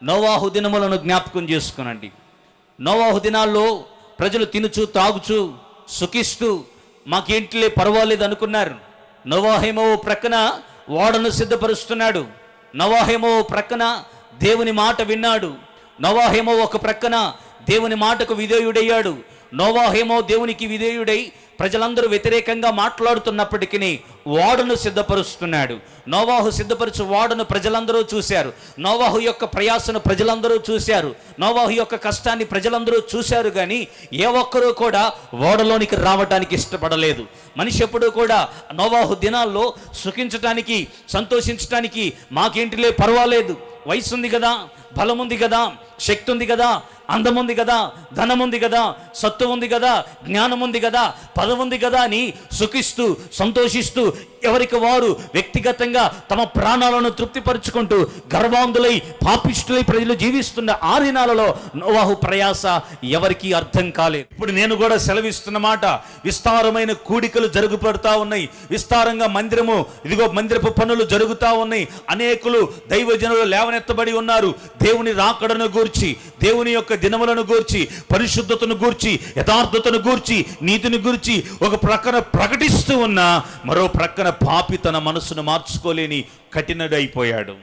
నోవాహు దినములను జ్ఞాపకం చేసుకునండి. నోవాహు దినాల్లో ప్రజలు తినుచు తాగుచు సుఖిస్తూ మాకేంటిలే పర్వాలేదు అనుకున్నారు. నోవాహేమో ప్రక్కన ఓడను సిద్ధపరుస్తున్నాడు. నోవాహేమో ప్రక్కన దేవుని మాట విన్నాడు. నోవాహేమో ఒక ప్రక్కన దేవుని మాటకు విధేయుడయ్యాడు. నోవాహేమో దేవునికి విధేయుడై ప్రజలందరూ వ్యతిరేకంగా మాట్లాడుతున్నప్పటికీ ఓడను సిద్ధపరుస్తున్నాడు. నోవాహు సిద్ధపరచు ఓడను ప్రజలందరూ చూశారు. నోవాహు యొక్క ప్రయాసను ప్రజలందరూ చూశారు. నోవాహు యొక్క కష్టాన్ని ప్రజలందరూ చూశారు. కానీ ఏ ఒక్కరూ కూడా ఓడలోనికి రావడానికి ఇష్టపడలేదు. మనిషి ఎప్పుడూ కూడా నోవాహు దినాల్లో సుఖించటానికి సంతోషించటానికి మాకేంటిలే పర్వాలేదు, వయసు ఉంది కదా, బలం ఉంది కదా, శక్తి ఉంది కదా, అందం ఉంది కదా, ధనం ఉంది కదా, సత్తు ఉంది కదా, జ్ఞానం ఉంది కదా, పదవి ఉంది కదా అని సుఖిస్తూ సంతోషిస్తూ ఎవరికి వారు వ్యక్తిగతంగా తమ ప్రాణాలను తృప్తిపరుచుకుంటూ గర్వాంధులై పాపిష్టులై ప్రజలు జీవిస్తున్న ఆ దినాలలో నోవాహు ప్రయాస ఎవరికి అర్థం కాలేదు. ఇప్పుడు నేను కూడా సెలవిస్తున్న మాట, విస్తారమైన కూడికలు జరుగుపడుతూ ఉన్నాయి. విస్తారంగా మందిరపు పనులు జరుగుతూ ఉన్నాయి. అనేకులు దైవజనులు లేవనెత్తబడి ఉన్నారు. దేవుని రాకడను గూర్చి, దేవుని యొక్క దినములను గూర్చి, పరిశుద్ధతను గూర్చి, యథార్థతను గూర్చి, నీతిని గూర్చి ఒక ప్రక్కన ప్రకటిస్తూ ఉన్నా మరో ప్రక్కన పాపి తన మనసును మార్చుకోలేని కఠినుడైపోయాడు.